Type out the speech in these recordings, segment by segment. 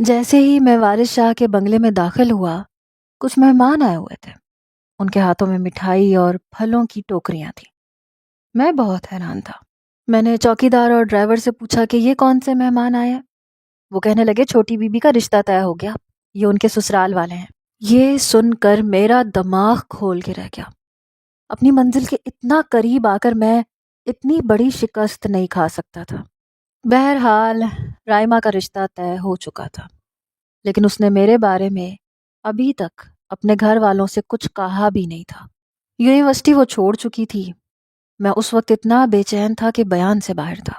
جیسے ہی میں وارث شاہ کے بنگلے میں داخل ہوا، کچھ مہمان آئے ہوئے تھے۔ ان کے ہاتھوں میں مٹھائی اور پھلوں کی ٹوکریاں تھیں۔ میں بہت حیران تھا۔ میں نے چوکیدار اور ڈرائیور سے پوچھا کہ یہ کون سے مہمان آئے ہیں؟ وہ کہنے لگے چھوٹی بی بی کا رشتہ طے ہو گیا، یہ ان کے سسرال والے ہیں۔ یہ سن کر میرا دماغ کھول کے رہ گیا۔ اپنی منزل کے اتنا قریب آ کر میں اتنی بڑی شکست نہیں کھا سکتا تھا۔ بہرحال رائما کا رشتہ طے ہو چکا تھا، لیکن اس نے میرے بارے میں ابھی تک اپنے گھر والوں سے کچھ کہا بھی نہیں تھا۔ یونیورسٹی وہ چھوڑ چکی تھی۔ میں اس وقت اتنا بے چین تھا کہ بیان سے باہر تھا۔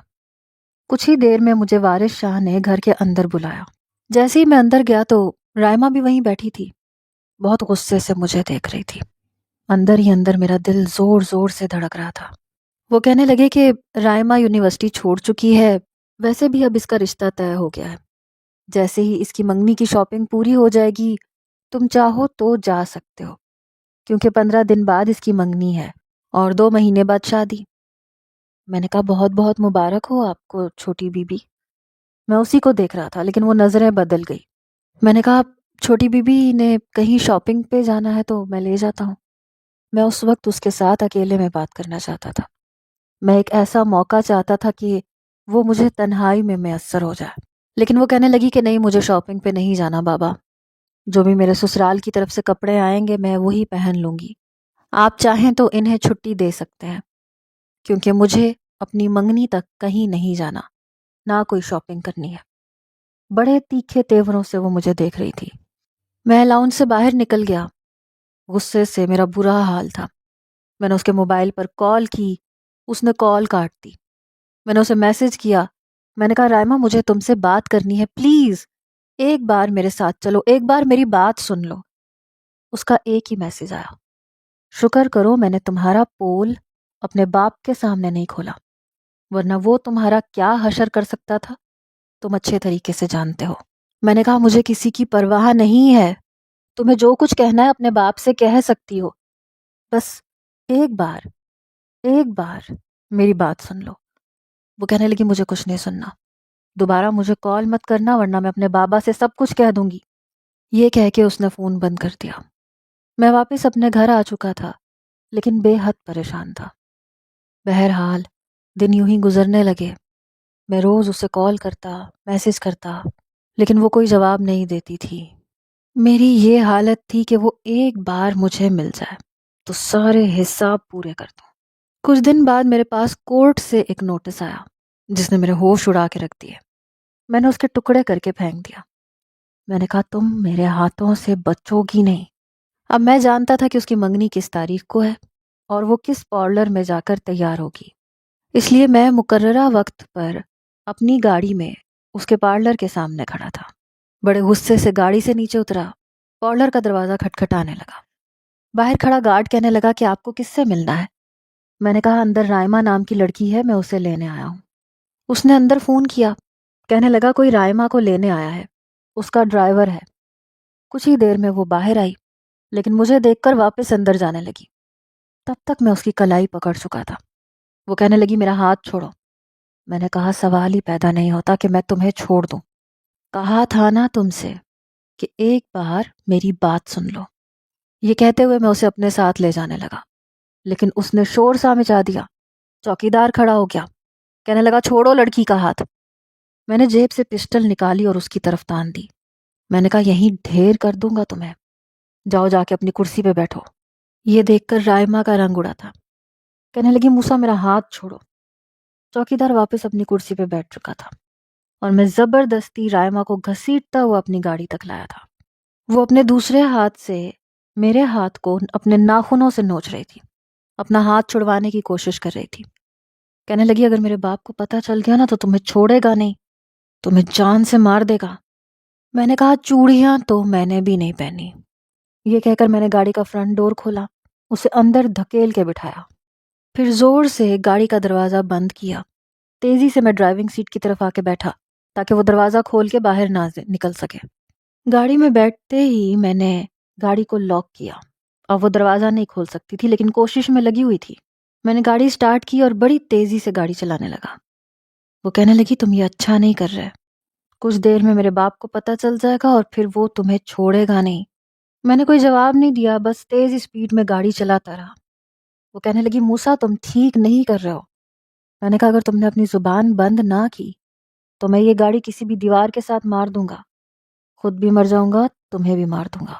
کچھ ہی دیر میں مجھے وارث شاہ نے گھر کے اندر بلایا۔ جیسے ہی میں اندر گیا تو رائما بھی وہیں بیٹھی تھی، بہت غصے سے مجھے دیکھ رہی تھی۔ اندر ہی اندر میرا دل زور زور سے دھڑک رہا تھا۔ وہ کہنے لگے کہ رائما یونیورسٹی چھوڑ چکی ہے، ویسے بھی اب اس کا رشتہ طے ہو گیا ہے۔ جیسے ہی اس کی منگنی کی شاپنگ پوری ہو جائے گی، تم چاہو تو جا سکتے ہو، کیونکہ 15 دن بعد اس کی منگنی ہے اور 2 مہینے بعد شادی۔ میں نے کہا بہت بہت مبارک ہو آپ کو چھوٹی بی بی۔ میں اسی کو دیکھ رہا تھا، لیکن وہ نظریں بدل گئی۔ میں نے کہا چھوٹی بی بی نے کہیں شاپنگ پہ جانا ہے تو میں لے جاتا ہوں۔ میں اس وقت اس کے ساتھ اکیلے میں بات کرنا چاہتا تھا۔ میں ایک ایسا موقع چاہتا تھا کہ وہ مجھے تنہائی میں میسر ہو جائے۔ لیکن وہ کہنے لگی کہ نہیں، مجھے شاپنگ پہ نہیں جانا بابا، جو بھی میرے سسرال کی طرف سے کپڑے آئیں گے میں وہی پہن لوں گی۔ آپ چاہیں تو انہیں چھٹی دے سکتے ہیں، کیونکہ مجھے اپنی منگنی تک کہیں نہیں جانا، نہ کوئی شاپنگ کرنی ہے۔ بڑے تیکھے تیوروں سے وہ مجھے دیکھ رہی تھی۔ میں لاؤنج سے باہر نکل گیا۔ غصے سے میرا برا حال تھا۔ میں نے اس کے موبائل پر کال کی، اس نے کال کاٹ دی۔ میں نے اسے میسج کیا، میں نے کہا رائما مجھے تم سے بات کرنی ہے، پلیز ایک بار میرے ساتھ چلو، ایک بار میری بات سن لو۔ اس کا ایک ہی میسج آیا، شکر کرو میں نے تمہارا پول اپنے باپ کے سامنے نہیں کھولا، ورنہ وہ تمہارا کیا حشر کر سکتا تھا تم اچھے طریقے سے جانتے ہو۔ میں نے کہا مجھے کسی کی پرواہ نہیں ہے، تمہیں جو کچھ کہنا ہے اپنے باپ سے کہہ سکتی ہو، بس ایک بار میری بات سن لو۔ وہ کہنے لگی مجھے کچھ نہیں سننا، دوبارہ مجھے کال مت کرنا ورنہ میں اپنے بابا سے سب کچھ کہہ دوں گی۔ یہ کہہ کے اس نے فون بند کر دیا۔ میں واپس اپنے گھر آ چکا تھا، لیکن بے حد پریشان تھا۔ بہرحال دن یوں ہی گزرنے لگے۔ میں روز اسے کال کرتا، میسج کرتا، لیکن وہ کوئی جواب نہیں دیتی تھی۔ میری یہ حالت تھی کہ وہ ایک بار مجھے مل جائے تو سارے حساب پورے کر دوں۔ کچھ دن بعد میرے پاس کورٹ سے ایک نوٹس آیا جس نے میرے ہوش اڑا کے رکھ دیے۔ میں نے اس کے ٹکڑے کر کے پھینک دیا۔ میں نے کہا تم میرے ہاتھوں سے بچو گی نہیں۔ اب میں جانتا تھا کہ اس کی منگنی کس تاریخ کو ہے اور وہ کس پارلر میں جا کر تیار ہوگی، اس لیے میں مقررہ وقت پر اپنی گاڑی میں اس کے پارلر کے سامنے کھڑا تھا۔ بڑے غصے سے گاڑی سے نیچے اترا، پارلر کا دروازہ کھٹکھٹانے لگا۔ باہر کھڑا گارڈ کہنے لگا کہ آپ کو کس سے ملنا ہے؟ میں نے کہا اندر رائما نام کی لڑکی ہے، میں اسے لینے آیا ہوں۔ اس نے اندر فون کیا، کہنے لگا کوئی رائما کو لینے آیا ہے، اس کا ڈرائیور ہے۔ کچھ ہی دیر میں وہ باہر آئی، لیکن مجھے دیکھ کر واپس اندر جانے لگی۔ تب تک میں اس کی کلائی پکڑ چکا تھا۔ وہ کہنے لگی میرا ہاتھ چھوڑو۔ میں نے کہا سوال ہی پیدا نہیں ہوتا کہ میں تمہیں چھوڑ دوں۔ کہا تھا نا تم سے کہ ایک بار میری بات سن لو۔ یہ کہتے ہوئے میں اسے اپنے ساتھ لے جانے لگا، لیکن اس نے شور سا مچا دیا۔ چوکیدار کھڑا ہو گیا، کہنے لگا چھوڑو لڑکی کا ہاتھ۔ میں نے جیب سے پسٹل نکالی اور اس کی طرف تان دی۔ میں نے کہا یہیں ڈھیر کر دوں گا تمہیں، جاؤ جا کے اپنی کرسی پہ بیٹھو۔ یہ دیکھ کر رائما کا رنگ اڑا تھا، کہنے لگی موسیٰ میرا ہاتھ چھوڑو۔ چوکیدار واپس اپنی کرسی پہ بیٹھ چکا تھا اور میں زبردستی رائما کو گھسیٹتا ہوا اپنی گاڑی تک لایا تھا۔ وہ اپنے دوسرے ہاتھ سے میرے ہاتھ کو اپنے ناخنوں سے نوچ رہی تھی، اپنا ہاتھ چھڑوانے کی کوشش کر رہی تھی۔ کہنے لگی اگر میرے باپ کو پتہ چل گیا نا تو تمہیں چھوڑے گا نہیں، تمہیں جان سے مار دے گا۔ میں نے کہا چوڑیاں تو میں نے بھی نہیں پہنی۔ یہ کہہ کر میں نے گاڑی کا فرنٹ ڈور کھولا، اسے اندر دھکیل کے بٹھایا، پھر زور سے گاڑی کا دروازہ بند کیا۔ تیزی سے میں ڈرائیونگ سیٹ کی طرف آ کے بیٹھا تاکہ وہ دروازہ کھول کے باہر نہ نکل سکے۔ گاڑی میں بیٹھتے ہی میں نے گاڑی کو لاک کیا۔ اب وہ دروازہ نہیں کھول سکتی تھی، لیکن کوشش میں لگی ہوئی تھی۔ میں نے گاڑی سٹارٹ کی اور بڑی تیزی سے گاڑی چلانے لگا۔ وہ کہنے لگی تم یہ اچھا نہیں کر رہے، کچھ دیر میں میرے باپ کو پتہ چل جائے گا اور پھر وہ تمہیں چھوڑے گا نہیں۔ میں نے کوئی جواب نہیں دیا، بس تیز اسپیڈ میں گاڑی چلاتا رہا۔ وہ کہنے لگی موسیٰ تم ٹھیک نہیں کر رہے ہو۔ میں نے کہا اگر تم نے اپنی زبان بند نہ کی تو میں یہ گاڑی کسی بھی دیوار کے ساتھ مار دوں گا، خود بھی مر جاؤں گا، تمہیں بھی مار دوں گا،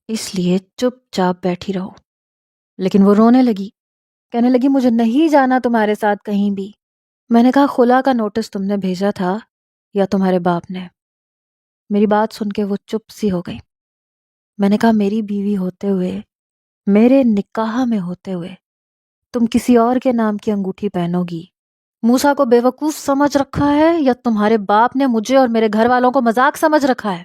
اس لیے چپ چاپ بیٹھی رہو۔ لیکن وہ رونے لگی، کہنے لگی مجھے نہیں جانا تمہارے ساتھ کہیں بھی۔ میں نے کہا خلا کا نوٹس تم نے بھیجا تھا یا تمہارے باپ نے؟ میری بات سن کے وہ چپ سی ہو گئی۔ میں نے کہا میری بیوی ہوتے ہوئے، میرے نکاح میں ہوتے ہوئے تم کسی اور کے نام کی انگوٹھی پہنو گی؟ موسیٰ کو بیوقوف سمجھ رکھا ہے یا تمہارے باپ نے مجھے اور میرے گھر والوں کو مذاق سمجھ رکھا ہے؟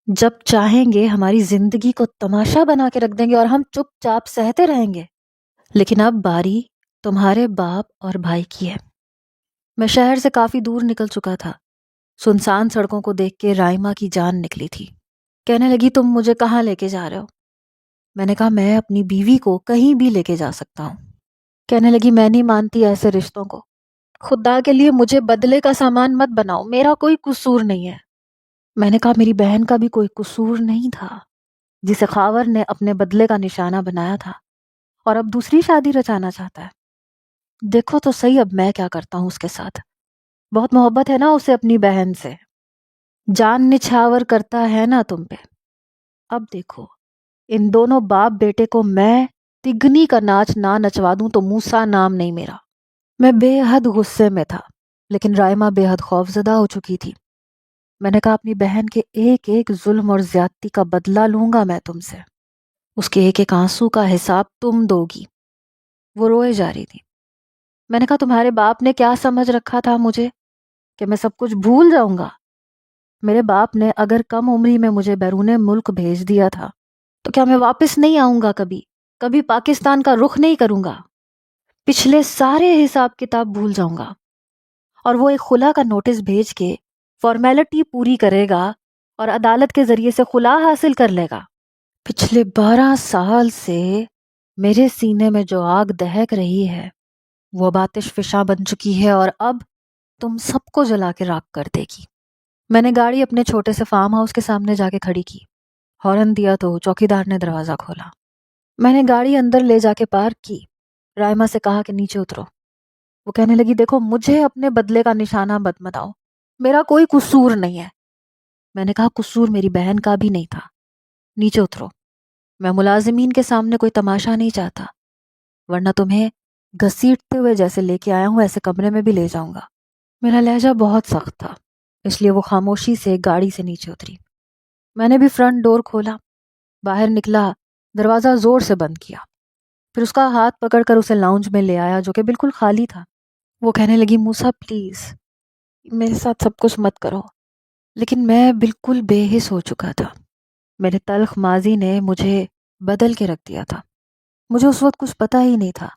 جب چاہیں گے ہماری زندگی کو تماشا بنا کے رکھ دیں گے اور ہم چپ چاپ سہتے رہیں گے، لیکن اب باری تمہارے باپ اور بھائی کی ہے۔ میں شہر سے کافی دور نکل چکا تھا۔ سنسان سڑکوں کو دیکھ کے رائمہ کی جان نکلی تھی۔ کہنے لگی تم مجھے کہاں لے کے جا رہے ہو؟ میں نے کہا میں اپنی بیوی کو کہیں بھی لے کے جا سکتا ہوں۔ کہنے لگی میں نہیں مانتی ایسے رشتوں کو، خدا کے لیے مجھے بدلے کا سامان مت بناؤ، میرا کوئی قصور نہیں ہے۔ میں نے کہا میری بہن کا بھی کوئی قصور نہیں تھا جسے خاور نے اپنے بدلے کا نشانہ بنایا تھا اور اب دوسری شادی رچانا چاہتا ہے۔ دیکھو تو صحیح اب میں کیا کرتا ہوں اس کے ساتھ، بہت محبت ہے نا اسے اپنی بہن سے، جان نچھاور کرتا ہے نا تم پہ۔ اب دیکھو ان دونوں باپ بیٹے کو میں تگنی کا ناچ نہ نچوا دوں تو موسیٰ نام نہیں میرا۔ میں بے حد غصے میں تھا، لیکن رائمہ بے حد خوفزدہ ہو چکی تھی۔ میں نے کہا اپنی بہن کے ایک ایک ظلم اور زیادتی کا بدلہ لوں گا میں تم سے، اس کے ایک ایک آنسو کا حساب تم دو گی۔ وہ روئے جا رہی تھی۔ میں نے کہا تمہارے باپ نے کیا سمجھ رکھا تھا مجھے کہ میں سب کچھ بھول جاؤں گا؟ میرے باپ نے اگر کم عمری میں مجھے بیرون ملک بھیج دیا تھا تو کیا میں واپس نہیں آؤں گا؟ کبھی پاکستان کا رخ نہیں کروں گا؟ پچھلے سارے حساب کتاب بھول جاؤں گا اور وہ ایک خلا کا نوٹس بھیج کے فارمیلٹی پوری کرے گا اور عدالت کے ذریعے سے خلا حاصل کر لے گا۔ پچھلے 12 سال سے میرے سینے میں جو آگ دہک رہی ہے وہ اب آتش فشاں بن چکی ہے اور اب تم سب کو جلا کے راکھ کر دے گی۔ میں نے گاڑی اپنے چھوٹے سے فارم ہاؤس کے سامنے جا کے کھڑی کی، ہارن دیا تو چوکیدار نے دروازہ کھولا۔ میں نے گاڑی اندر لے جا کے پارک کی، رائمہ سے کہا کہ نیچے اترو۔ وہ کہنے لگی دیکھو مجھے اپنے بدلے کا نشانہ مت بتاؤ، میرا کوئی قصور نہیں ہے۔ میں نے کہا قصور میری بہن کا بھی نہیں تھا، نیچے اترو۔ میں ملازمین کے سامنے کوئی تماشا نہیں چاہتا، ورنہ تمہیں گھسیٹتے ہوئے جیسے لے کے آیا ہوں ایسے کمرے میں بھی لے جاؤں گا۔ میرا لہجہ بہت سخت تھا، اس لیے وہ خاموشی سے گاڑی سے نیچے اتری۔ میں نے بھی فرنٹ ڈور کھولا، باہر نکلا، دروازہ زور سے بند کیا، پھر اس کا ہاتھ پکڑ کر اسے لاؤنج میں لے آیا جو کہ بالکل خالی تھا۔ وہ کہنے لگی موسیٰ پلیز میرے ساتھ سب کچھ مت کرو، لیکن میں بالکل بے حس ہو چکا تھا۔ میرے تلخ ماضی نے مجھے بدل کے رکھ دیا تھا، مجھے اس وقت کچھ پتہ ہی نہیں تھا۔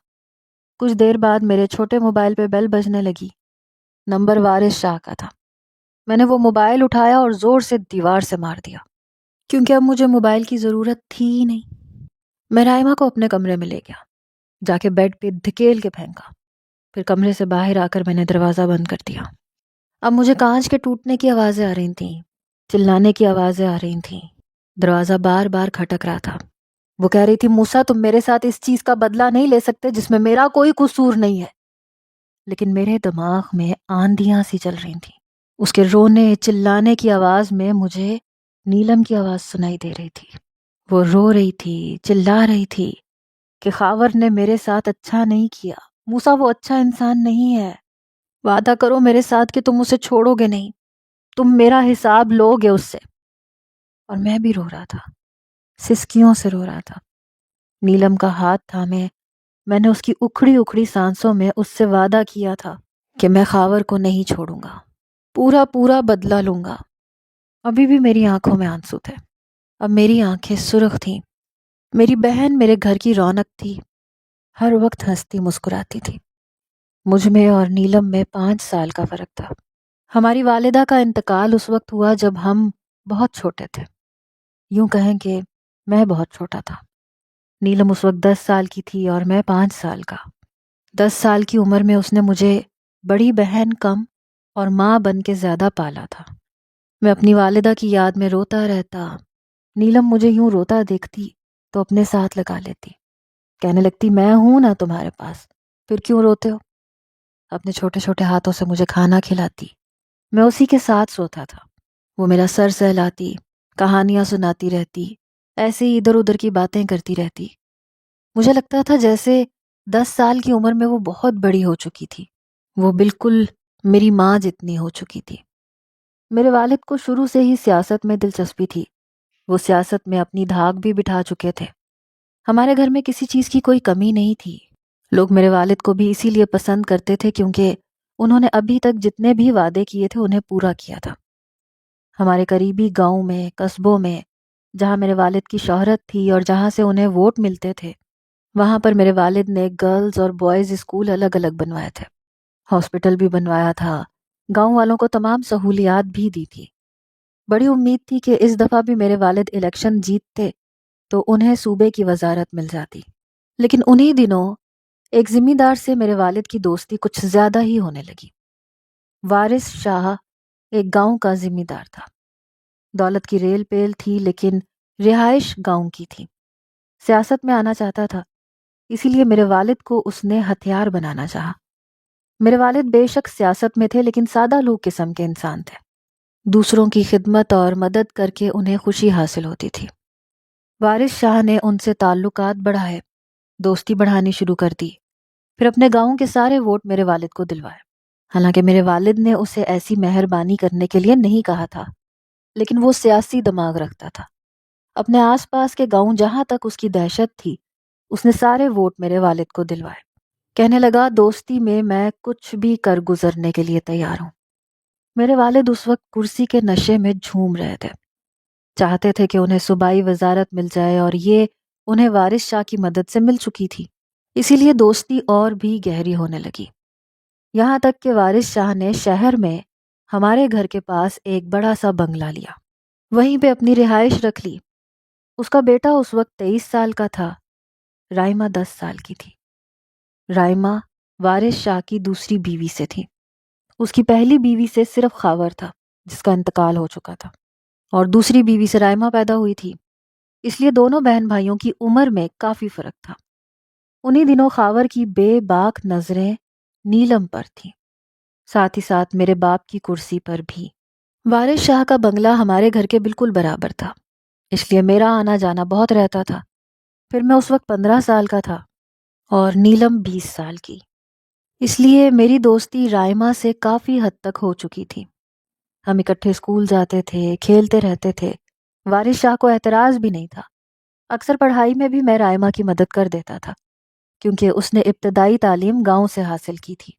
کچھ دیر بعد میرے چھوٹے موبائل پہ بیل بجنے لگی، نمبر وارث شاہ کا تھا۔ میں نے وہ موبائل اٹھایا اور زور سے دیوار سے مار دیا، کیونکہ اب مجھے موبائل کی ضرورت تھی ہی نہیں۔ میں رائمہ کو اپنے کمرے میں لے گیا، جا کے بیڈ پہ دھکیل کے پھینکا، پھر کمرے سے باہر آ کر میں نے دروازہ بند کر دیا۔ اب مجھے کانچ کے ٹوٹنے کی آوازیں آ رہی تھیں، چلانے کی آوازیں آ رہی تھیں، دروازہ بار بار کھٹک رہا تھا۔ وہ کہہ رہی تھی موسیٰ تم میرے ساتھ اس چیز کا بدلہ نہیں لے سکتے جس میں میرا کوئی قصور نہیں ہے، لیکن میرے دماغ میں آندھیاں سی چل رہی تھیں۔ اس کے رونے چلانے کی آواز میں مجھے نیلم کی آواز سنائی دے رہی تھی۔ وہ رو رہی تھی، چلا رہی تھی کہ خاور نے میرے ساتھ اچھا نہیں کیا، موسیٰ وہ اچھا انسان نہیں ہے، وعدہ کرو میرے ساتھ کہ تم اسے چھوڑو گے نہیں، تم میرا حساب لو گے اس سے۔ اور میں بھی رو رہا تھا، سسکیوں سے رو رہا تھا۔ نیلم کا ہاتھ تھامے میں نے اس کی اکھڑی اکھڑی سانسوں میں اس سے وعدہ کیا تھا کہ میں خاور کو نہیں چھوڑوں گا، پورا پورا بدلہ لوں گا۔ ابھی بھی میری آنکھوں میں آنسو تھے، اب میری آنکھیں سرخ تھیں۔ میری بہن میرے گھر کی رونق تھی، ہر وقت ہنستی مسکراتی تھی۔ مجھ میں اور نیلم میں 5 سال کا فرق تھا۔ ہماری والدہ کا انتقال اس وقت ہوا جب ہم بہت چھوٹے تھے، یوں کہیں کہ میں بہت چھوٹا تھا۔ نیلم اس وقت 10 سال کی تھی اور میں 5 سال کا۔ 10 سال کی عمر میں اس نے مجھے بڑی بہن کم اور ماں بن کے زیادہ پالا تھا۔ میں اپنی والدہ کی یاد میں روتا رہتا۔ نیلم مجھے یوں روتا دیکھتی تو اپنے ساتھ لگا لیتی، کہنے لگتی میں ہوں نا تمہارے پاس، پھر کیوں روتے ہو؟ اپنے چھوٹے چھوٹے ہاتھوں سے مجھے کھانا کھلاتی، میں اسی کے ساتھ سوتا تھا۔ وہ میرا سر سہلاتی، کہانیاں سناتی رہتی، ایسے ہی ادھر ادھر کی باتیں کرتی رہتی۔ مجھے لگتا تھا جیسے 10 سال کی عمر میں وہ بہت بڑی ہو چکی تھی، وہ بالکل میری ماں جتنی ہو چکی تھی۔ میرے والد کو شروع سے ہی سیاست میں دلچسپی تھی، وہ سیاست میں اپنی دھاک بھی بٹھا چکے تھے۔ ہمارے گھر میں کسی چیز کی کوئی کمی نہیں تھی۔ لوگ میرے والد کو بھی اسی لیے پسند کرتے تھے کیونکہ انہوں نے ابھی تک جتنے بھی وعدے کیے تھے انہیں پورا کیا تھا۔ ہمارے قریبی گاؤں میں، قصبوں میں، جہاں میرے والد کی شہرت تھی اور جہاں سے انہیں ووٹ ملتے تھے، وہاں پر میرے والد نے گرلز اور بوائز اسکول الگ الگ بنوائے تھے، ہاسپٹل بھی بنوایا تھا، گاؤں والوں کو تمام سہولیات بھی دی تھی۔ بڑی امید تھی کہ اس دفعہ بھی میرے والد الیکشن جیتتے تو انہیں صوبے کی وزارت مل جاتی۔ لیکن انہی دنوں ایک ذمہ دار سے میرے والد کی دوستی کچھ زیادہ ہی ہونے لگی۔ وارث شاہ ایک گاؤں کا ذمہ دار تھا، دولت کی ریل پیل تھی لیکن رہائش گاؤں کی تھی۔ سیاست میں آنا چاہتا تھا، اسی لیے میرے والد کو اس نے ہتھیار بنانا چاہا۔ میرے والد بے شک سیاست میں تھے لیکن سادہ لوگ قسم کے انسان تھے، دوسروں کی خدمت اور مدد کر کے انہیں خوشی حاصل ہوتی تھی۔ وارث شاہ نے ان سے تعلقات بڑھائے، دوستی بڑھانی شروع کر دی، پھر اپنے گاؤں کے سارے ووٹ میرے والد کو دلوائے۔ حالانکہ میرے والد نے اسے ایسی مہربانی کرنے کے لیے نہیں کہا تھا، لیکن وہ سیاسی دماغ رکھتا تھا۔ اپنے آس پاس کے گاؤں جہاں تک اس کی دہشت تھی، اس نے سارے ووٹ میرے والد کو دلوائے۔ کہنے لگا دوستی میں کچھ بھی کر گزرنے کے لیے تیار ہوں۔ میرے والد اس وقت کرسی کے نشے میں جھوم رہے تھے، چاہتے تھے کہ انہیں صوبائی وزارت مل جائے اور یہ انہیں وارث شاہ کی مدد سے مل چکی تھی، اسی لیے دوستی اور بھی گہری ہونے لگی۔ یہاں تک کہ وارث شاہ نے شہر میں ہمارے گھر کے پاس ایک بڑا سا بنگلہ لیا، وہیں پہ اپنی رہائش رکھ لی۔ اس کا بیٹا اس وقت 23 سال کا تھا، رائمہ 10 سال کی تھی۔ رائمہ وارث شاہ کی دوسری بیوی سے تھی، اس کی پہلی بیوی سے صرف خاور تھا جس کا انتقال ہو چکا تھا، اور دوسری بیوی سے رائمہ پیدا ہوئی تھی، اس لیے دونوں بہن بھائیوں کی عمر میں کافی فرق تھا۔ انہی دنوں خاور کی بے باک نظریں نیلم پر تھیں، ساتھ ہی ساتھ میرے باپ کی کرسی پر بھی۔ وارث شاہ کا بنگلہ ہمارے گھر کے بالکل برابر تھا، اس لیے میرا آنا جانا بہت رہتا تھا۔ پھر میں اس وقت 15 سال کا تھا اور نیلم 20 سال کی، اس لیے میری دوستی رائمہ سے کافی حد تک ہو چکی تھی۔ ہم اکٹھے اسکول جاتے تھے، کھیلتے رہتے تھے، وارث شاہ کو اعتراض بھی نہیں تھا۔ اکثر پڑھائی میں بھی میں رائمہ کی مدد کر دیتا تھا کیونکہ اس نے ابتدائی تعلیم گاؤں سے حاصل کی تھی۔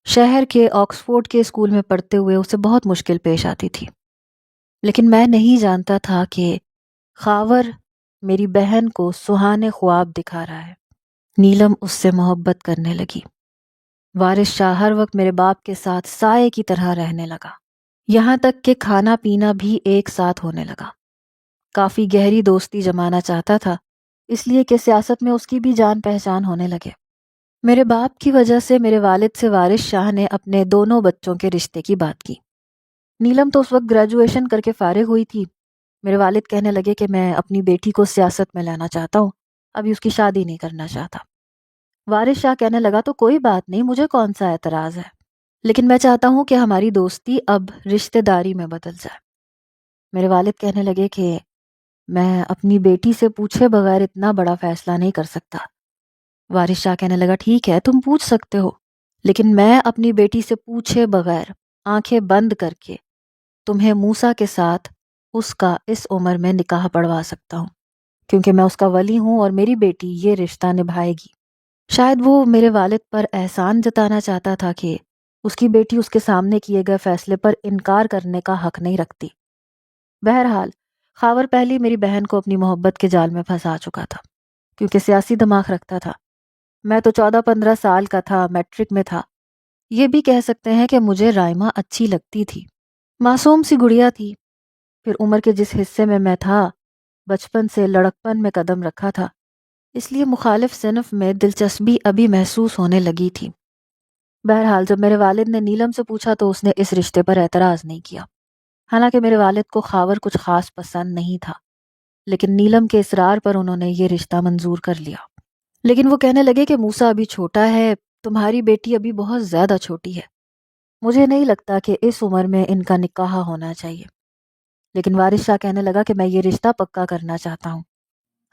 شہر کے آکسفورڈ کے اسکول میں پڑھتے ہوئے اسے بہت مشکل پیش آتی تھی، لیکن میں نہیں جانتا تھا کہ خاور میری بہن کو سہانے خواب دکھا رہا ہے۔ نیلم اس سے محبت کرنے لگی۔ وارث شاہ ہر وقت میرے باپ کے ساتھ سائے کی طرح رہنے لگا، یہاں تک کہ کھانا پینا بھی ایک ساتھ ہونے لگا۔ کافی گہری دوستی جمانا چاہتا تھا، اس لیے کہ سیاست میں اس کی بھی جان پہچان ہونے لگے۔ میرے باپ کی وجہ سے میرے والد سے وارث شاہ نے اپنے دونوں بچوں کے رشتے کی بات کی۔ نیلم تو اس وقت گریجویشن کر کے فارغ ہوئی تھی۔ میرے والد کہنے لگے کہ میں اپنی بیٹی کو سیاست میں لانا چاہتا ہوں، ابھی اس کی شادی نہیں کرنا چاہتا۔ وارث شاہ کہنے لگا تو کوئی بات نہیں، مجھے کون سا اعتراض ہے، لیکن میں چاہتا ہوں کہ ہماری دوستی اب رشتہ داری میں بدل جائے۔ میرے والد کہنے لگے کہ میں اپنی بیٹی سے پوچھے بغیر اتنا بڑا فیصلہ نہیں کر سکتا۔ وارث شاہ کہنے لگا ٹھیک ہے تم پوچھ سکتے ہو، لیکن میں اپنی بیٹی سے پوچھے بغیر آنکھیں بند کر کے تمہیں موسیٰ کے ساتھ اس کا اس عمر میں نکاح پڑھوا سکتا ہوں، کیونکہ میں اس کا ولی ہوں اور میری بیٹی یہ رشتہ نبھائے گی۔ شاید وہ میرے والد پر احسان جتانا چاہتا تھا کہ اس کی بیٹی اس کے سامنے کیے گئے فیصلے پر انکار کرنے کا حق نہیں رکھتی۔ بہرحال خاور پہلی میری بہن کو اپنی محبت کے جال میں پھنسا چکا تھا، کیونکہ سیاسی دماغ رکھتا تھا۔ میں تو 14-15 سال کا تھا، میٹرک میں تھا۔ یہ بھی کہہ سکتے ہیں کہ مجھے رائمہ اچھی لگتی تھی، معصوم سی گڑیا تھی۔ پھر عمر کے جس حصے میں تھا، بچپن سے لڑکپن میں قدم رکھا تھا، اس لیے مخالف صنف میں دلچسپی ابھی محسوس ہونے لگی تھی۔ بہرحال جب میرے والد نے نیلم سے پوچھا تو اس نے اس رشتے پر اعتراض نہیں کیا، حالانکہ میرے والد کو خاور کچھ خاص پسند نہیں تھا، لیکن نیلم کے اصرار پر انہوں نے یہ رشتہ منظور کر لیا۔ لیکن وہ کہنے لگے کہ موسیٰ ابھی چھوٹا ہے، تمہاری بیٹی ابھی بہت زیادہ چھوٹی ہے، مجھے نہیں لگتا کہ اس عمر میں ان کا نکاح ہونا چاہیے۔ لیکن وارث شاہ کہنے لگا کہ میں یہ رشتہ پکا کرنا چاہتا ہوں۔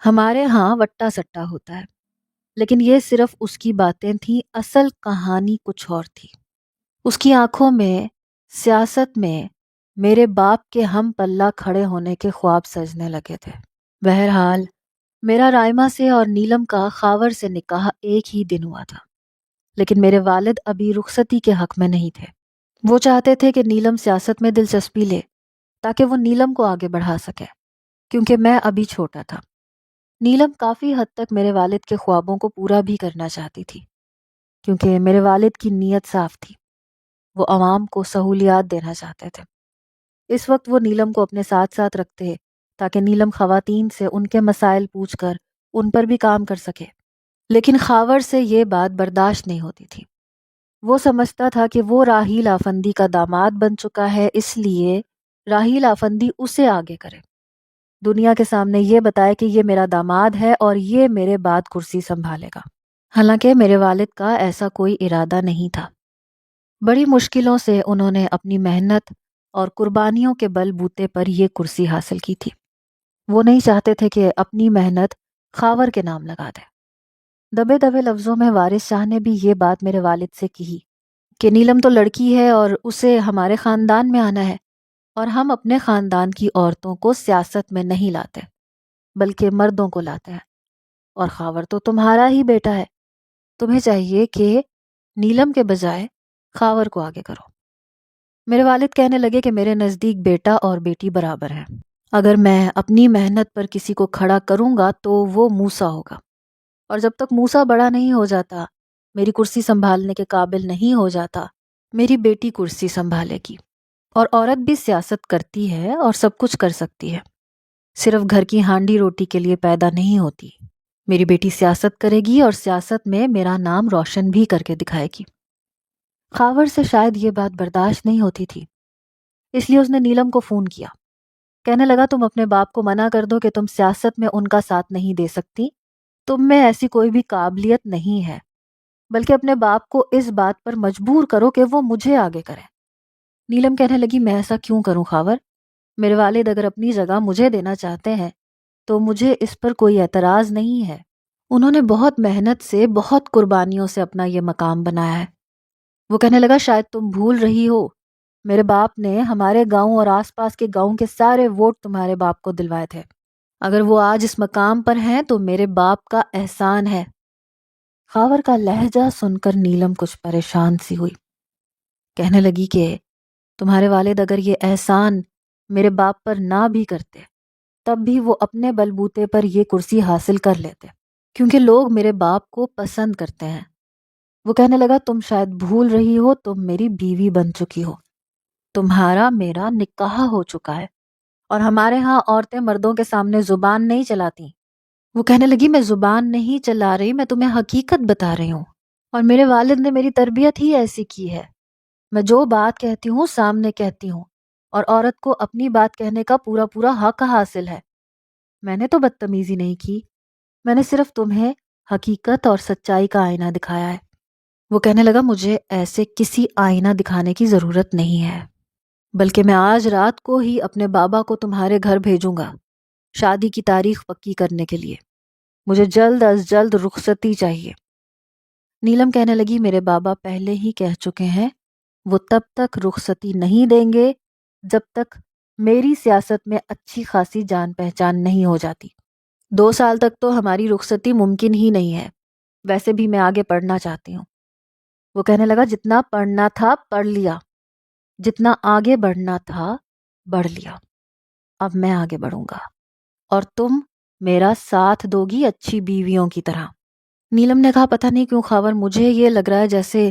ہمارے ہاں وٹا سٹا ہوتا ہے، لیکن یہ صرف اس کی باتیں تھیں، اصل کہانی کچھ اور تھی۔ اس کی آنکھوں میں سیاست میں میرے باپ کے ہم پلہ کھڑے ہونے کے خواب سجنے لگے تھے۔ بہرحال میرا رائمہ سے اور نیلم کا خاور سے نکاح ایک ہی دن ہوا تھا، لیکن میرے والد ابھی رخصتی کے حق میں نہیں تھے۔ وہ چاہتے تھے کہ نیلم سیاست میں دلچسپی لے تاکہ وہ نیلم کو آگے بڑھا سکے، کیونکہ میں ابھی چھوٹا تھا۔ نیلم کافی حد تک میرے والد کے خوابوں کو پورا بھی کرنا چاہتی تھی، کیونکہ میرے والد کی نیت صاف تھی، وہ عوام کو سہولیات دینا چاہتے تھے۔ اس وقت وہ نیلم کو اپنے ساتھ ساتھ رکھتے تاکہ نیلم خواتین سے ان کے مسائل پوچھ کر ان پر بھی کام کر سکے، لیکن خاور سے یہ بات برداشت نہیں ہوتی تھی۔ وہ سمجھتا تھا کہ وہ راحیل آفندی کا داماد بن چکا ہے، اس لیے راحیل آفندی اسے آگے کرے، دنیا کے سامنے یہ بتائے کہ یہ میرا داماد ہے اور یہ میرے بعد کرسی سنبھالے گا۔ حالانکہ میرے والد کا ایسا کوئی ارادہ نہیں تھا۔ بڑی مشکلوں سے انہوں نے اپنی محنت اور قربانیوں کے بل بوتے پر یہ کرسی حاصل کی تھی۔ وہ نہیں چاہتے تھے کہ اپنی محنت خاور کے نام لگا دے۔ دبے دبے لفظوں میں وارث شاہ نے بھی یہ بات میرے والد سے کہی کہ نیلم تو لڑکی ہے اور اسے ہمارے خاندان میں آنا ہے، اور ہم اپنے خاندان کی عورتوں کو سیاست میں نہیں لاتے بلکہ مردوں کو لاتے ہیں، اور خاور تو تمہارا ہی بیٹا ہے، تمہیں چاہیے کہ نیلم کے بجائے خاور کو آگے کرو۔ میرے والد کہنے لگے کہ میرے نزدیک بیٹا اور بیٹی برابر ہیں، اگر میں اپنی محنت پر کسی کو کھڑا کروں گا تو وہ موسیٰ ہوگا، اور جب تک موسیٰ بڑا نہیں ہو جاتا، میری کرسی سنبھالنے کے قابل نہیں ہو جاتا، میری بیٹی کرسی سنبھالے گی۔ اور عورت بھی سیاست کرتی ہے اور سب کچھ کر سکتی ہے، صرف گھر کی ہانڈی روٹی کے لیے پیدا نہیں ہوتی۔ میری بیٹی سیاست کرے گی اور سیاست میں میرا نام روشن بھی کر کے دکھائے گی۔ خاور سے شاید یہ بات برداشت نہیں ہوتی تھی، اس لیے اس نے نیلم کو فون کیا۔ کہنے لگا تم اپنے باپ کو منع کر دو کہ تم سیاست میں ان کا ساتھ نہیں دے سکتی، تم میں ایسی کوئی بھی قابلیت نہیں ہے، بلکہ اپنے باپ کو اس بات پر مجبور کرو کہ وہ مجھے آگے کرے۔ نیلم کہنے لگی میں ایسا کیوں کروں خاور؟ میرے والد اگر اپنی جگہ مجھے دینا چاہتے ہیں تو مجھے اس پر کوئی اعتراض نہیں ہے، انہوں نے بہت محنت سے، بہت قربانیوں سے اپنا یہ مقام بنایا ہے۔ وہ کہنے لگا شاید تم بھول رہی ہو، میرے باپ نے ہمارے گاؤں اور آس پاس کے گاؤں کے سارے ووٹ تمہارے باپ کو دلوائے تھے، اگر وہ آج اس مقام پر ہیں تو میرے باپ کا احسان ہے۔ خاور کا لہجہ سن کر نیلم کچھ پریشان سی ہوئی، کہنے لگی کہ تمہارے والد اگر یہ احسان میرے باپ پر نہ بھی کرتے تب بھی وہ اپنے بلبوتے پر یہ کرسی حاصل کر لیتے، کیونکہ لوگ میرے باپ کو پسند کرتے ہیں۔ وہ کہنے لگا تم شاید بھول رہی ہو، تم میری بیوی بن چکی ہو، تمہارا میرا نکاح ہو چکا ہے، اور ہمارے ہاں عورتیں مردوں کے سامنے زبان نہیں چلاتی۔ وہ کہنے لگی میں زبان نہیں چلا رہی، میں تمہیں حقیقت بتا رہی ہوں، اور میرے والد نے میری تربیت ہی ایسی کی ہے، میں جو بات کہتی ہوں سامنے کہتی ہوں، اور عورت کو اپنی بات کہنے کا پورا پورا حق حاصل ہے۔ میں نے تو بدتمیزی نہیں کی، میں نے صرف تمہیں حقیقت اور سچائی کا آئینہ دکھایا ہے۔ وہ کہنے لگا مجھے ایسے کسی آئینہ دکھانے کی ضرورت نہیں ہے، بلکہ میں آج رات کو ہی اپنے بابا کو تمہارے گھر بھیجوں گا شادی کی تاریخ پکی کرنے کے لیے، مجھے جلد از جلد رخصتی چاہیے۔ نیلم کہنے لگی میرے بابا پہلے ہی کہہ چکے ہیں وہ تب تک رخصتی نہیں دیں گے جب تک میری سیاست میں اچھی خاصی جان پہچان نہیں ہو جاتی۔ 2 سال تک تو ہماری رخصتی ممکن ہی نہیں ہے، ویسے بھی میں آگے پڑھنا چاہتی ہوں۔ وہ کہنے لگا جتنا پڑھنا تھا پڑھ لیا، جتنا آگے بڑھنا تھا بڑھ لیا، اب میں آگے بڑھوں گا اور تم میرا ساتھ دو گی اچھی بیویوں کی طرح۔ نیلم نے کہا پتہ نہیں کیوں خاور مجھے یہ لگ رہا ہے جیسے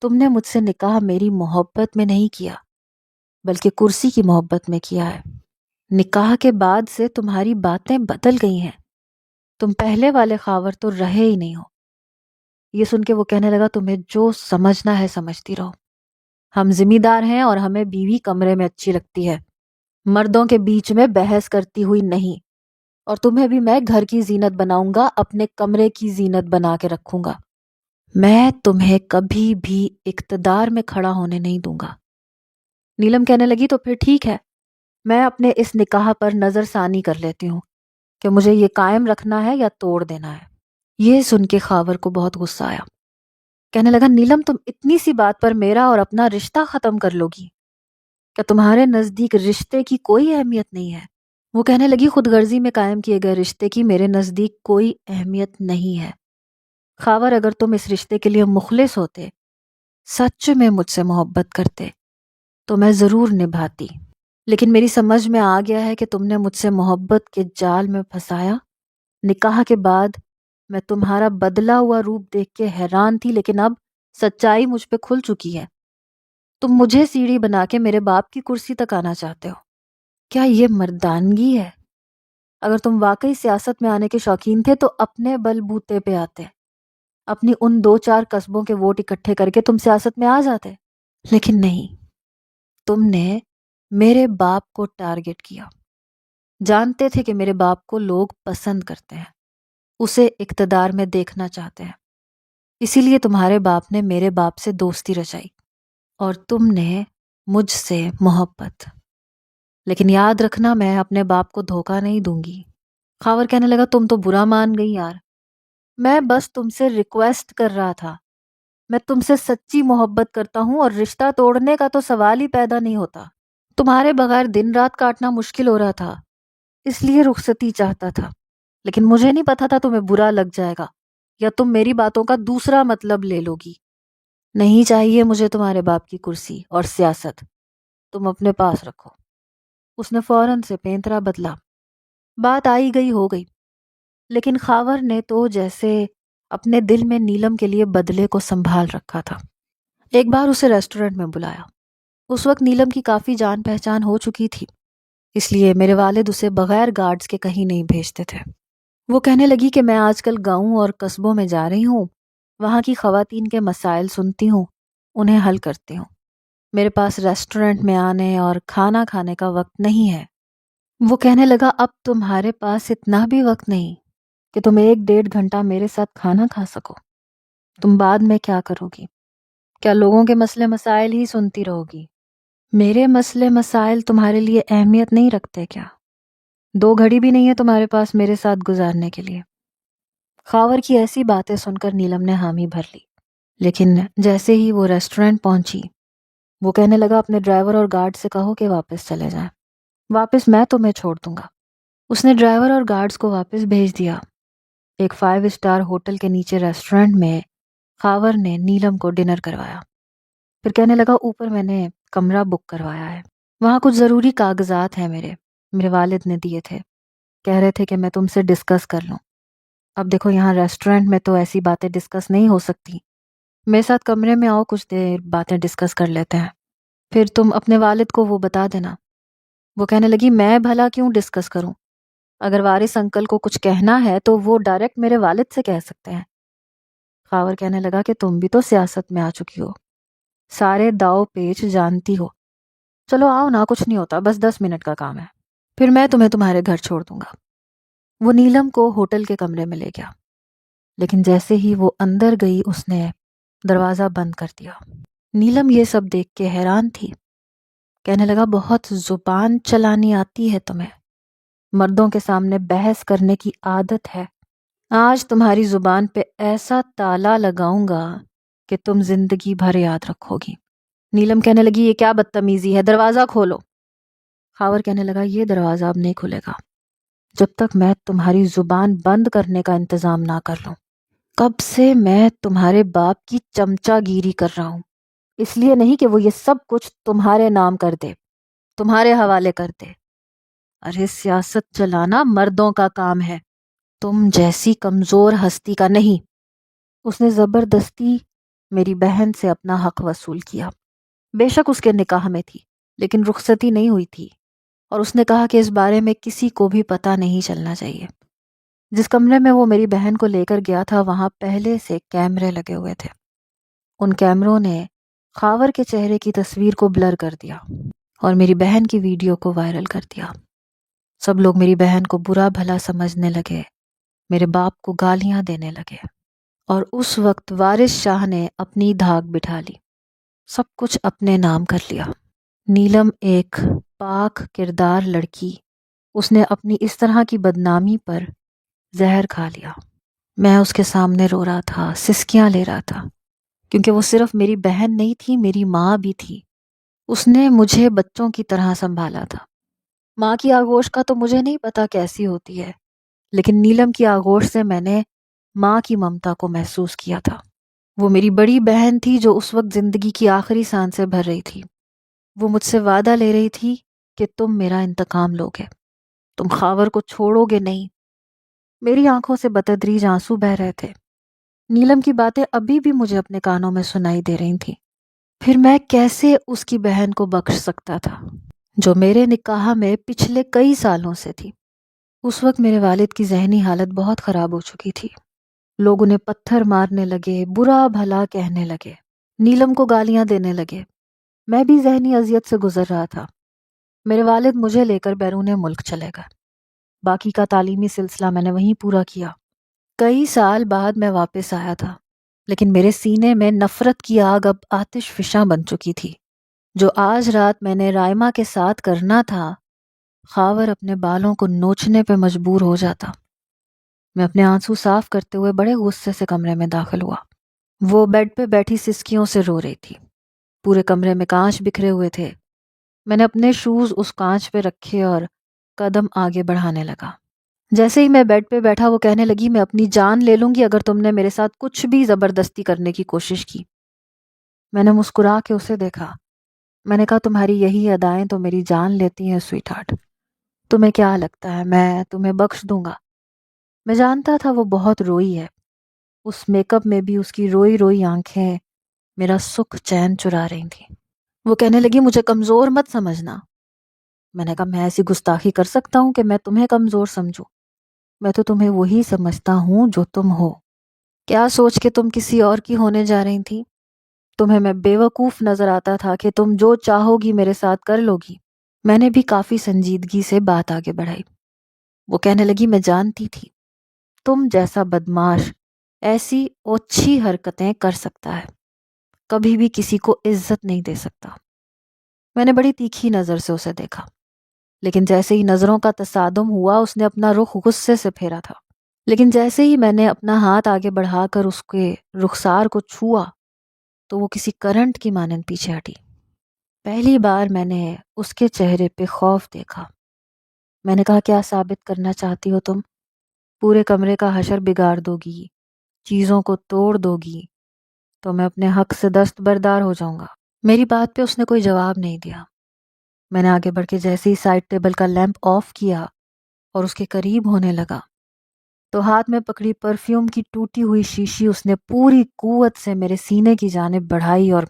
تم نے مجھ سے نکاح میری محبت میں نہیں کیا بلکہ کرسی کی محبت میں کیا ہے۔ نکاح کے بعد سے تمہاری باتیں بدل گئی ہیں، تم پہلے والے خاور تو رہے ہی نہیں ہو۔ یہ سن کے وہ کہنے لگا تمہیں جو سمجھنا ہے سمجھتی رہو، ہم ذمہ دار ہیں اور ہمیں بیوی کمرے میں اچھی لگتی ہے، مردوں کے بیچ میں بحث کرتی ہوئی نہیں، اور تمہیں بھی میں گھر کی زینت بناؤں گا، اپنے کمرے کی زینت بنا کے رکھوں گا۔ میں تمہیں کبھی بھی اقتدار میں کھڑا ہونے نہیں دوں گا۔ نیلم کہنے لگی تو پھر ٹھیک ہے، میں اپنے اس نکاح پر نظر ثانی کر لیتی ہوں کہ مجھے یہ قائم رکھنا ہے یا توڑ دینا ہے۔ یہ سن کے خاور کو بہت غصہ آیا۔ کہنے لگا نیلم تم اتنی سی بات پر میرا اور اپنا رشتہ ختم کر لو گی؟ کیا تمہارے نزدیک رشتے کی کوئی اہمیت نہیں ہے؟ وہ کہنے لگی خود غرضی میں قائم کیے گئے رشتے کی میرے نزدیک کوئی اہمیت نہیں ہے۔ خاور اگر تم اس رشتے کے لیے مخلص ہوتے، سچ میں مجھ سے محبت کرتے، تو میں ضرور نبھاتی، لیکن میری سمجھ میں آ گیا ہے کہ تم نے مجھ سے محبت کے جال میں پھنسایا۔ نکاح کے بعد میں تمہارا بدلا ہوا روپ دیکھ کے حیران تھی، لیکن اب سچائی مجھ پہ کھل چکی ہے۔ تم مجھے سیڑھی بنا کے میرے باپ کی کرسی تک آنا چاہتے ہو۔ کیا یہ مردانگی ہے؟ اگر تم واقعی سیاست میں آنے کے شوقین تھے تو اپنے بل بوتے پہ آتے، اپنی ان 2-4 قصبوں کے ووٹ اکٹھے کر کے تم سیاست میں آ جاتے، لیکن نہیں، تم نے میرے باپ کو ٹارگٹ کیا۔ جانتے تھے کہ میرے باپ کو لوگ پسند کرتے ہیں، اسے اقتدار میں دیکھنا چاہتے ہیں، اسی لیے تمہارے باپ نے میرے باپ سے دوستی رچائی اور تم نے مجھ سے محبت۔ لیکن یاد رکھنا میں اپنے باپ کو دھوکہ نہیں دوں گی۔ خاور کہنے لگا تم تو برا مان گئی یار، میں بس تم سے ریکویسٹ کر رہا تھا، میں تم سے سچی محبت کرتا ہوں اور رشتہ توڑنے کا تو سوال ہی پیدا نہیں ہوتا۔ تمہارے بغیر دن رات کاٹنا مشکل ہو رہا تھا، اس لیے رخصتی چاہتا تھا، لیکن مجھے نہیں پتا تھا تمہیں برا لگ جائے گا یا تم میری باتوں کا دوسرا مطلب لے لو گی۔ نہیں چاہیے مجھے تمہارے باپ کی کرسی اور سیاست، تم اپنے پاس رکھو۔ اس نے فوراً سے پینترا بدلا۔ بات آئی گئی ہو گئی، لیکن خاور نے تو جیسے اپنے دل میں نیلم کے لیے بدلے کو سنبھال رکھا تھا۔ ایک بار اسے ریسٹورنٹ میں بلایا۔ اس وقت نیلم کی کافی جان پہچان ہو چکی تھی، اس لیے میرے والد اسے بغیر گارڈز کے کہیں نہیں بھیجتے تھے۔ وہ کہنے لگی کہ میں آج کل گاؤں اور قصبوں میں جا رہی ہوں، وہاں کی خواتین کے مسائل سنتی ہوں، انہیں حل کرتی ہوں۔ میرے پاس ریسٹورنٹ میں آنے اور کھانا کھانے کا وقت نہیں ہے۔ وہ کہنے لگا اب تمہارے پاس اتنا بھی وقت نہیں کہ تم 1-1.5 گھنٹہ میرے ساتھ کھانا کھا سکو۔ تم بعد میں کیا کرو گی؟ کیا لوگوں کے مسئلے مسائل ہی سنتی رہو گی؟ میرے مسئلے مسائل تمہارے لیے اہمیت نہیں رکھتے کیا؟ 2 گھڑی بھی نہیں ہے تمہارے پاس میرے ساتھ گزارنے کے لیے؟ خاور کی ایسی باتیں سن کر نیلم نے حامی بھر لی، لیکن جیسے ہی وہ ریسٹورنٹ پہنچی، وہ کہنے لگا اپنے ڈرائیور اور گارڈ سے کہو کہ واپس چلے جائیں، واپس میں تمہیں چھوڑ دوں گا۔ اس نے ڈرائیور اور گارڈز کو واپس بھیج دیا۔ ایک 5 اسٹار ہوٹل کے نیچے ریسٹورنٹ میں خاور نے نیلم کو ڈنر کروایا، پھر کہنے لگا اوپر میں نے کمرہ بک کروایا ہے، وہاں کچھ ضروری کاغذات ہیں میرے والد نے دیے تھے، کہہ رہے تھے کہ میں تم سے ڈسکس کر لوں۔ اب دیکھو یہاں ریسٹورنٹ میں تو ایسی باتیں ڈسکس نہیں ہو سکتی، میرے ساتھ کمرے میں آؤ، کچھ دیر باتیں ڈسکس کر لیتے ہیں، پھر تم اپنے والد کو وہ بتا دینا۔ وہ کہنے لگی میں بھلا کیوں ڈسکس کروں؟ اگر وارث انکل کو کچھ کہنا ہے تو وہ ڈائریکٹ میرے والد سے کہہ سکتے ہیں۔ خاور کہنے لگا کہ تم بھی تو سیاست میں آ چکی ہو، سارے داؤ پیچ جانتی ہو، چلو آؤ نا، کچھ نہیں ہوتا، بس 10 منٹ کا کام ہے، پھر میں تمہیں تمہارے گھر چھوڑ دوں گا۔ وہ نیلم کو ہوٹل کے کمرے میں لے گیا، لیکن جیسے ہی وہ اندر گئی اس نے دروازہ بند کر دیا۔ نیلم یہ سب دیکھ کے حیران تھی، کہنے لگا بہت زبان چلانی آتی ہے تمہیں، مردوں کے سامنے بحث کرنے کی عادت ہے، آج تمہاری زبان پہ ایسا تالا لگاؤں گا کہ تم زندگی بھر یاد رکھو گی۔ نیلم کہنے لگی یہ کیا بدتمیزی ہے، دروازہ کھولو۔ خاور کہنے لگا یہ دروازہ اب نہیں کھلے گا جب تک میں تمہاری زبان بند کرنے کا انتظام نہ کر لوں۔ کب سے میں تمہارے باپ کی چمچا گیری کر رہا ہوں، اس لیے نہیں کہ وہ یہ سب کچھ تمہارے نام کر دے، تمہارے حوالے کر دے۔ ارے سیاست چلانا مردوں کا کام ہے، تم جیسی کمزور ہستی کا نہیں۔ اس نے زبردستی میری بہن سے اپنا حق وصول کیا، بے شک اس کے نکاح میں تھی لیکن رخصتی نہیں ہوئی تھی، اور اس نے کہا کہ اس بارے میں کسی کو بھی پتہ نہیں چلنا چاہیے۔ جس کمرے میں وہ میری بہن کو لے کر گیا تھا وہاں پہلے سے کیمرے لگے ہوئے تھے، ان کیمروں نے خاور کے چہرے کی تصویر کو بلر کر دیا۔ اور میری بہن کی ویڈیو کو وائرل کر دیا۔ سب لوگ میری بہن کو برا بھلا سمجھنے لگے، میرے باپ کو گالیاں دینے لگے، اور اس وقت وارث شاہ نے اپنی دھاک بٹھا لی، سب کچھ اپنے نام کر لیا۔ نیلم ایک پاک کردار لڑکی، اس نے اپنی اس طرح کی بدنامی پر زہر کھا لیا۔ میں اس کے سامنے رو رہا تھا، سسکیاں لے رہا تھا، کیونکہ وہ صرف میری بہن نہیں تھی، میری ماں بھی تھی۔ اس نے مجھے بچوں کی طرح سنبھالا تھا۔ ماں کی آغوش کا تو مجھے نہیں پتا کیسی ہوتی ہے، لیکن نیلم کی آغوش سے میں نے ماں کی ممتا کو محسوس کیا تھا۔ وہ میری بڑی بہن تھی جو اس وقت زندگی کی آخری سانس سے بھر رہی تھی۔ وہ مجھ سے وعدہ لے رہی تھی کہ تم میرا انتقام لوگے، تم خاور کو چھوڑو گے نہیں۔ میری آنکھوں سے بتدریج آنسو بہہ رہے تھے۔ نیلم کی باتیں ابھی بھی مجھے اپنے کانوں میں سنائی دے رہی تھیں۔ پھر میں کیسے اس کی بہن کو بخش سکتا تھا جو میرے نکاح میں پچھلے کئی سالوں سے تھی؟ اس وقت میرے والد کی ذہنی حالت بہت خراب ہو چکی تھی۔ لوگ انہیں پتھر مارنے لگے، برا بھلا کہنے لگے، نیلم کو گالیاں دینے لگے۔ میں بھی ذہنی اذیت سے گزر رہا تھا۔ میرے والد مجھے لے کر بیرون ملک چلے گئے۔ باقی کا تعلیمی سلسلہ میں نے وہیں پورا کیا۔ کئی سال بعد میں واپس آیا تھا، لیکن میرے سینے میں نفرت کی آگ اب آتش فشاں بن چکی تھی۔ جو آج رات میں نے رائما کے ساتھ کرنا تھا، خاور اپنے بالوں کو نوچنے پہ مجبور ہو جاتا۔ میں اپنے آنسو صاف کرتے ہوئے بڑے غصے سے کمرے میں داخل ہوا۔ وہ بیڈ پہ بیٹھی سسکیوں سے رو رہی تھی۔ پورے کمرے میں کانچ بکھرے ہوئے تھے۔ میں نے اپنے شوز اس کانچ پہ رکھے اور قدم آگے بڑھانے لگا۔ جیسے ہی میں بیڈ پہ بیٹھا وہ کہنے لگی، میں اپنی جان لے لوں گی اگر تم نے میرے ساتھ کچھ بھی زبردستی کرنے کی کوشش کی۔ میں نے مسکرا کے اسے دیکھا۔ میں نے کہا، تمہاری یہی ادائیں تو میری جان لیتی ہیں سویٹ ہارٹ۔ تمہیں کیا لگتا ہے میں تمہیں بخش دوں گا؟ میں جانتا تھا وہ بہت روئی ہے۔ اس میک اپ میں بھی اس کی روئی روئی آنکھیں میرا سکھ چین چرا رہی تھیں۔ وہ کہنے لگی، مجھے کمزور مت سمجھنا۔ میں نے کہا، میں ایسی گستاخی کر سکتا ہوں کہ میں تمہیں کمزور سمجھوں؟ میں تو تمہیں وہی سمجھتا ہوں جو تم ہو۔ کیا سوچ کے تم کسی اور کی ہونے جا رہی تھی؟ تمہیں میں بیوقوف نظر آتا تھا کہ تم جو چاہو گی میرے ساتھ کر لو گی؟ میں نے بھی کافی سنجیدگی سے بات آگے بڑھائی۔ وہ کہنے لگی، میں جانتی تھی تم جیسا بدماش ایسی اوچھی حرکتیں کر سکتا ہے، کبھی بھی کسی کو عزت نہیں دے سکتا۔ میں نے بڑی تیکھی نظر سے اسے دیکھا، لیکن جیسے ہی نظروں کا تصادم ہوا اس نے اپنا رخ غصے سے پھیرا تھا۔ لیکن جیسے ہی میں نے اپنا ہاتھ آگے بڑھا کر اس کے رخسار کو چھوا تو وہ کسی کرنٹ کی مانند پیچھے ہٹی۔ پہلی بار میں نے اس کے چہرے پہ خوف دیکھا۔ میں نے کہا، کیا ثابت کرنا چاہتی ہو تم؟ پورے کمرے کا حشر بگاڑ دو گی، چیزوں کو توڑ دو گی تو میں اپنے حق سے دستبردار ہو جاؤں گا۔ میری بات پہ اس نے کوئی جواب نہیں دیا۔ میں نے آگے بڑھ کے جیسے ہی سائڈ ٹیبل کا لیمپ آف کیا اور اس کے قریب ہونے لگا تو ہاتھ میں پکڑی پرفیوم کی ٹوٹی ہوئی شیشی اس نے پوری قوت سے میرے سینے کی جانب بڑھائی اور